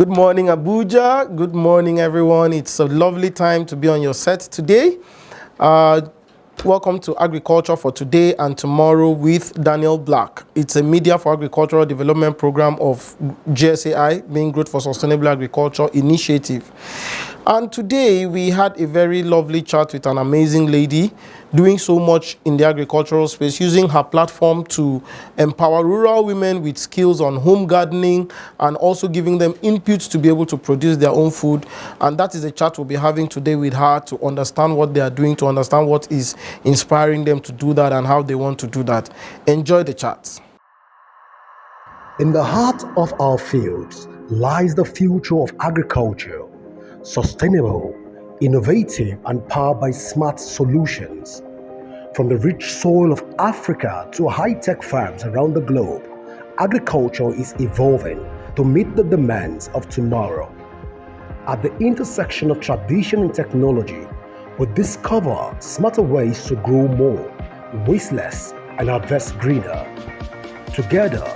Good morning, Abuja. Good morning, everyone. It's a lovely time to be on your set today. Welcome to Agriculture for Today and Tomorrow with Daniel Black. It's a Media for Agricultural Development program of GSAI, being Growth for Sustainable Agriculture initiative. And today we had a very lovely chat with an amazing lady doing so much in the agricultural space, using her platform to empower rural women with skills on home gardening and also giving them inputs to be able to produce their own food. And that is a chat we'll be having today with her to understand what they are doing, to understand what is inspiring them to do that and how they want to do that. Enjoy the chat. In the heart of our fields lies the future of agriculture, sustainable, innovative, and powered by smart solutions. From the rich soil of Africa to high-tech farms around the globe, agriculture is evolving to meet the demands of tomorrow. At the intersection of tradition and technology, we discover smarter ways to grow more, waste less, and harvest greener. Together,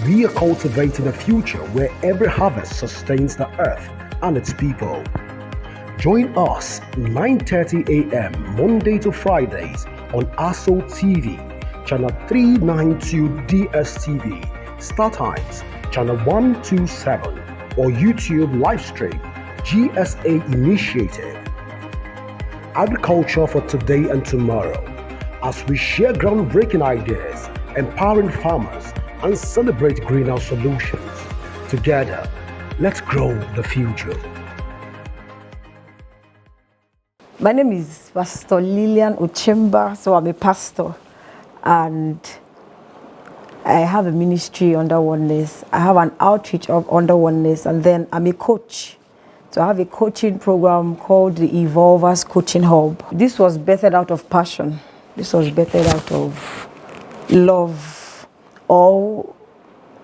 we are cultivating a future where every harvest sustains the earth and its people. Join us 9:30 a.m. Monday to Fridays on ASO TV, channel 392 DSTV, Star Times, channel 127, or YouTube live stream GSA Initiative. Agriculture for Today and Tomorrow, as we share groundbreaking ideas, empowering farmers, and celebrate greenhouse solutions. Together, let's grow the future. My name is Pastor Lillian Ochemba, so I'm a pastor, and I have a ministry under Oneness. I have an outreach under Oneness, and then I'm a coach. So I have a coaching program called the Evolvers Coaching Hub. This was birthed out of passion. This was birthed out of love, or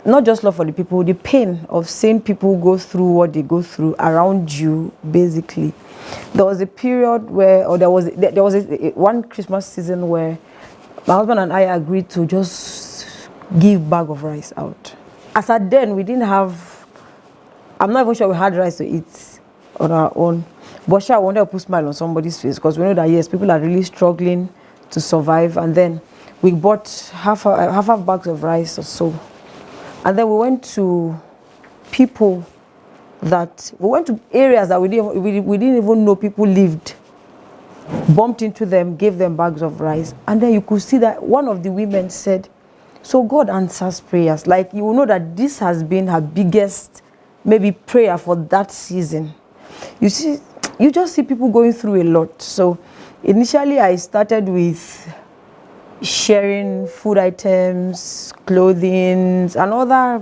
not just love for the people, the pain of seeing people go through what they go through around you, basically. There was a period where, or there was one Christmas season where my husband and I agreed to just give bag of rice out. As at then, we didn't have, I'm not even sure we had rice to eat on our own, but sure, I wanted to put a smile on somebody's face, because we know that yes, people are really struggling to survive. And then we bought half bags of rice or so. And then we went to areas that we didn't even know people lived, bumped into them, gave them bags of rice. And then you could see that one of the women said, so God answers prayers. Like, you will know that this has been her biggest, maybe, prayer for that season. You see, you just see people going through a lot. So initially I started with sharing food items, clothing, and other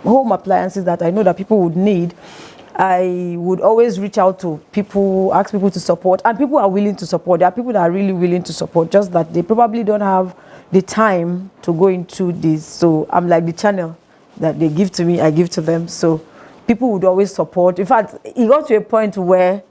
home appliances that I know that people would need. I would always reach out to people, ask people to support, and people are willing to support. There are people that are really willing to support, just that they probably don't have the time to go into this. So I'm like the channel that they give to me, I give to them. So people would always support. In fact, it got to a point where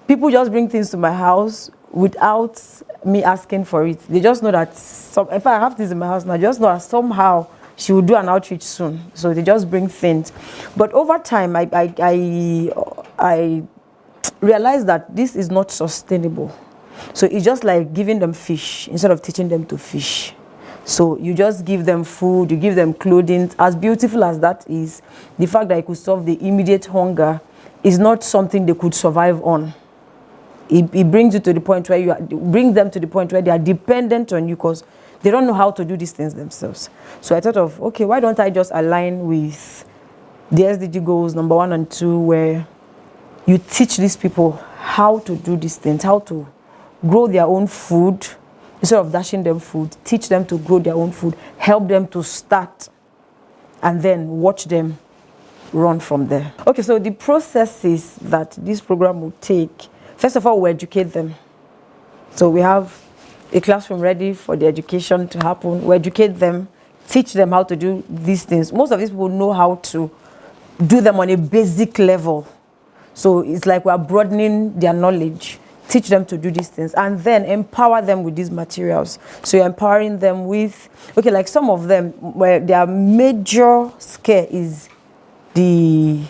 people just bring things to my house without me asking for it. They just know that if I have things in my house now, just know that somehow she will do an outreach soon. So they just bring things. But over time, I realized that this is not sustainable. So it's just like giving them fish instead of teaching them to fish. So you just give them food, you give them clothing. As beautiful as that is, the fact that it could solve the immediate hunger is not something they could survive on. It brings you to the point where brings them to the point where they are dependent on you, because they don't know how to do these things themselves. So I thought of, okay, why don't I just align with the SDG goals number 1 and 2, where you teach these people how to do these things, how to grow their own food instead of dashing them food. Teach them to grow their own food, help them to start, and then watch them run from there. Okay, so the processes that this program will take, first of all, we educate them. So we have a classroom ready for the education to happen. We educate them, teach them how to do these things. Most of these people know how to do them on a basic level. So it's like we're broadening their knowledge, teach them to do these things, and then empower them with these materials. So you're empowering them with, okay, like some of them, where their major scare is the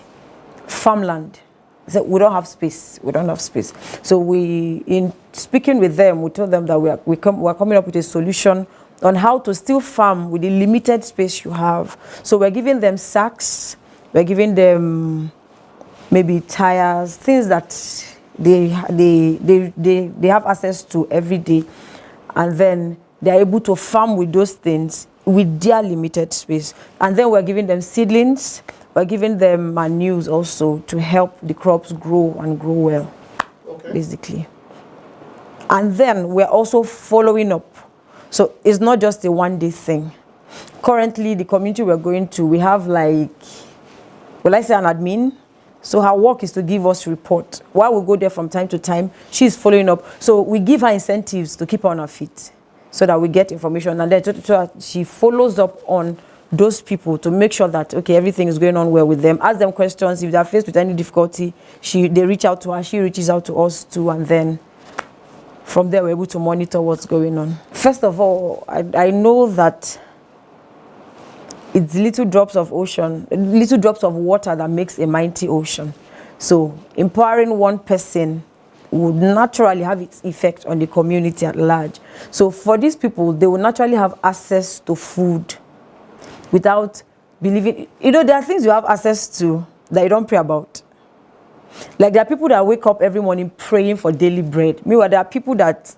farmland. They said, we don't have space. We don't have space. So in speaking with them, we told them that we're coming up with a solution on how to still farm with the limited space you have. So we're giving them sacks. We're giving them maybe tires, things that they have access to every day, and then they're able to farm with those things with their limited space. And then we're giving them seedlings. We're giving them manures also to help the crops grow and grow well, basically. And then we're also following up. So it's not just a one-day thing. Currently, the community we're going to, we have like, will I say an admin? So her work is to give us report. While we go there from time to time, she's following up. So we give her incentives to keep her on her feet so that we get information. And then she follows up on those people to make sure that, okay, everything is going on well with them. Ask them questions. If they're faced with any difficulty, they reach out to her. She reaches out to us too. And then from there, we're able to monitor what's going on. First of all, I know that it's little drops of water that makes a mighty ocean. So empowering one person would naturally have its effect on the community at large. So for these people, they will naturally have access to food without believing. You know, there are things you have access to that you don't pray about. Like there are people that wake up every morning praying for daily bread. Meanwhile, there are people that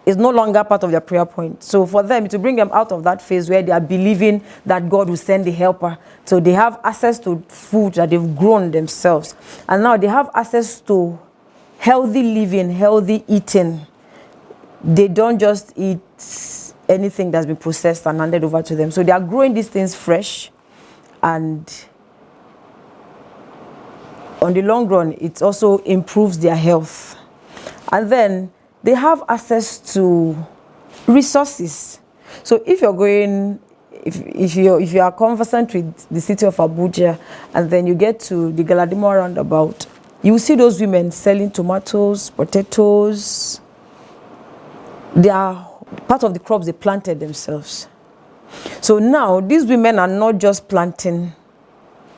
is no longer part of their prayer point. So for them, to bring them out of that phase where they are believing that God will send the helper. So they have access to food that they've grown themselves. And now they have access to healthy living, healthy eating. They don't just eat anything that's been processed and handed over to them. So they are growing these things fresh, and on the long run, it also improves their health. And then they have access to resources. So if you're going, if you are conversant with the city of Abuja, and then you get to the Galadima roundabout, you will see those women selling tomatoes, potatoes. They are part of the crops they planted themselves. So now these women are not just planting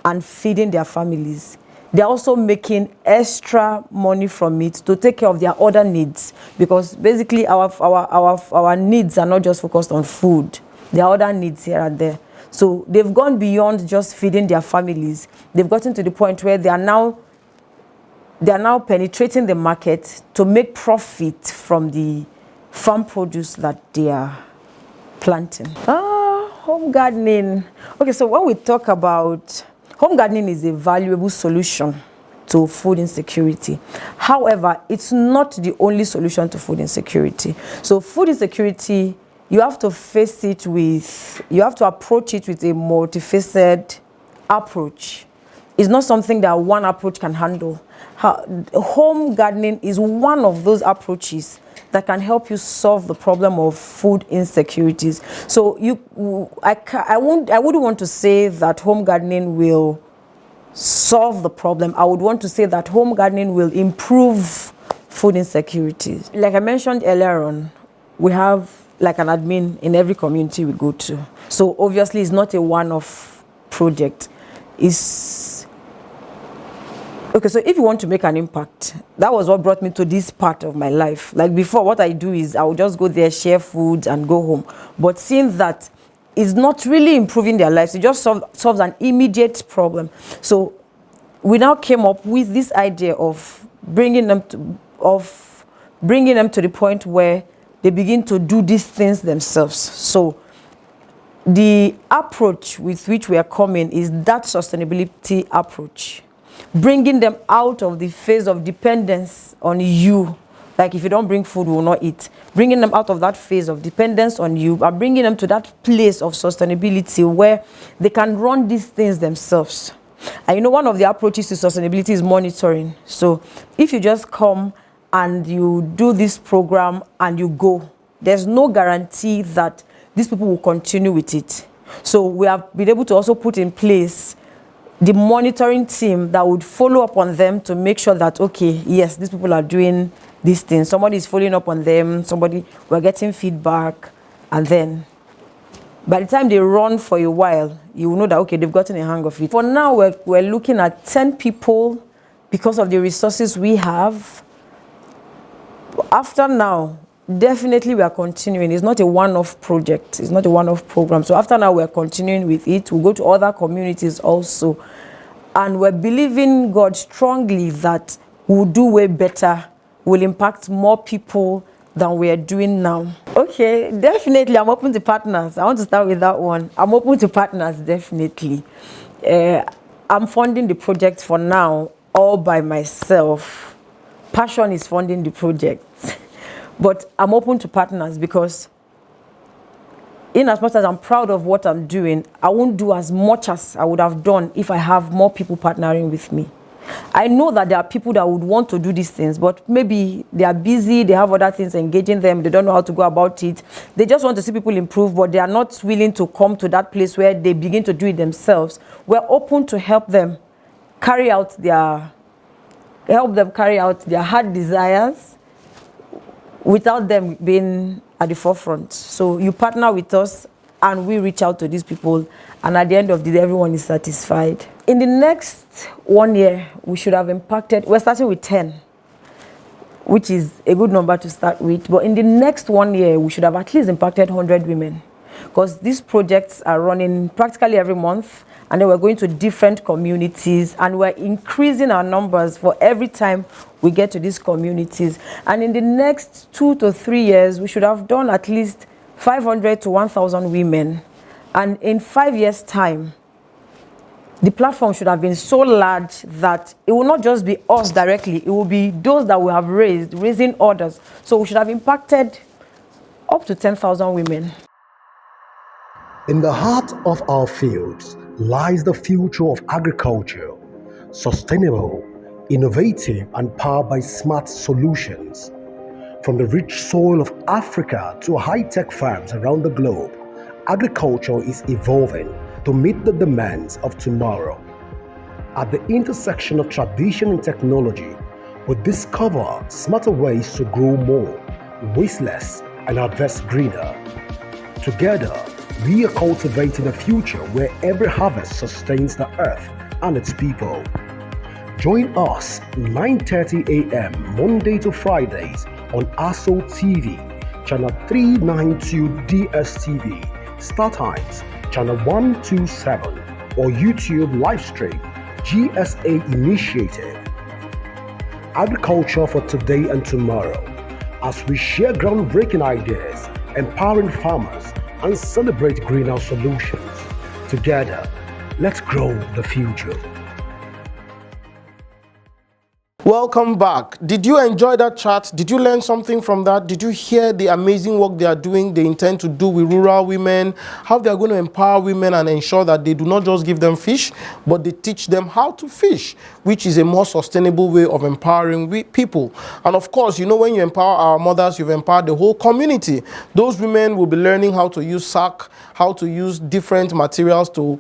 and feeding their families. They're also making extra money from it to take care of their other needs, because basically our needs are not just focused on food. There are other needs here and there. So they've gone beyond just feeding their families. They've gotten to the point where they are now penetrating the market to make profit from the farm produce that they are planting. Home gardening. Okay, so when we talk about home gardening, is a valuable solution to food insecurity. However, it's not the only solution to food insecurity. So food insecurity, you have to approach it with a multifaceted approach. It's not something that one approach can handle. Home gardening is one of those approaches that can help you solve the problem of food insecurities. So I wouldn't want to say that home gardening will solve the problem. I would want to say that home gardening will improve food insecurities. Like I mentioned earlier on, we have like an admin in every community we go to. So obviously it's not a one-off project. Okay, so if you want to make an impact, that was what brought me to this part of my life. Like before, what I do is I would just go there, share food, and go home. But seeing that it's not really improving their lives, it just solves an immediate problem. So we now came up with this idea of bringing them to the point where they begin to do these things themselves. So the approach with which we are coming is that sustainability approach. Bringing them out of the phase of dependence on you. Like if you don't bring food, we will not eat. Bringing them out of that phase of dependence on you and bringing them to that place of sustainability where they can run these things themselves. And you know, one of the approaches to sustainability is monitoring. So if you just come and you do this program and you go, there's no guarantee that these people will continue with it. So we have been able to also put in place the monitoring team that would follow up on them to make sure that, okay, yes, these people are doing these things. Somebody is following up on them, we're getting feedback, and then By the time they run for a while, you will know that, okay, they've gotten a hang of it. For now, we're looking at 10 people because of the resources we have. After now, definitely we are continuing. It's not a one-off project. It's not a one-off program. So after now, we're continuing with it. We'll go to other communities also. And we're believing God strongly that we'll do way better, we'll impact more people than we are doing now. Okay, definitely I'm open to partners. I want to start with that one. I'm open to partners, definitely. I'm funding the project for now all by myself. Passion is funding the project. But I'm open to partners because in as much as I'm proud of what I'm doing, I won't do as much as I would have done if I have more people partnering with me. I know that there are people that would want to do these things, but maybe they are busy, they have other things engaging them, they don't know how to go about it. They just want to see people improve, but they are not willing to come to that place where they begin to do it themselves. We're open to help them carry out their heart desires without them being at the forefront. So you partner with us and we reach out to these people, and at the end of the day, everyone is satisfied. In the next 1 year, we should have impacted, we're starting with 10, which is a good number to start with, but in the next 1 year, we should have at least impacted 100 women, because these projects are running practically every month, and then we're going to different communities, and we're increasing our numbers for every time we get to these communities. And in the next 2 to 3 years, we should have done at least 500 to 1,000 women. And in 5 years' time, the platform should have been so large that it will not just be us directly, it will be those that we have raising others. So we should have impacted up to 10,000 women. In the heart of our fields lies the future of agriculture, sustainable, innovative, and powered by smart solutions. From the rich soil of Africa to high-tech farms around the globe, agriculture is evolving to meet the demands of tomorrow. At the intersection of tradition and technology, we discover smarter ways to grow more, waste less, and harvest greener. Together, we are cultivating a future where every harvest sustains the earth and its people. Join us 9:30 a.m. Monday to Fridays on ASO TV, channel 392 DSTV, Star Times, channel 127, or YouTube livestream, GSA Initiative. Agriculture for today and tomorrow, as we share groundbreaking ideas, empowering farmers, and celebrate greenhouse solutions. Together, let's grow the future. Welcome back. Did you enjoy that chat? Did you learn something from that? Did you hear the amazing work they are doing, they intend to do with rural women, how they are going to empower women and ensure that they do not just give them fish, but they teach them how to fish, which is a more sustainable way of empowering people. And of course, you know, when you empower our mothers, you've empowered the whole community. Those women will be learning how to use sack, how to use different materials to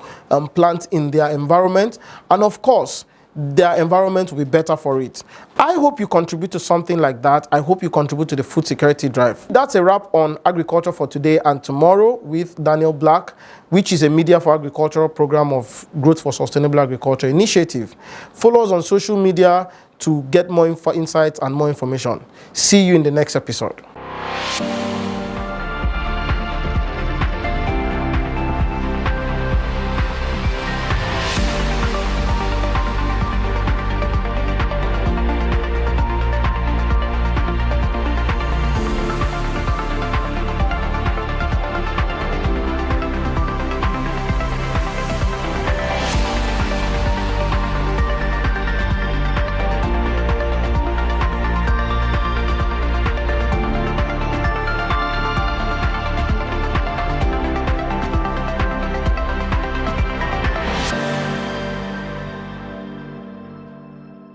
plant in their environment. And of course, their environment will be better for it. I hope you contribute to something like that. I hope you contribute to the food security drive. That's a wrap on Agriculture for Today and Tomorrow with Daniel Black, which is a media for agricultural program of Growth for Sustainable Agriculture Initiative. Follow us on social media to get more insights and more information. See you in the next episode.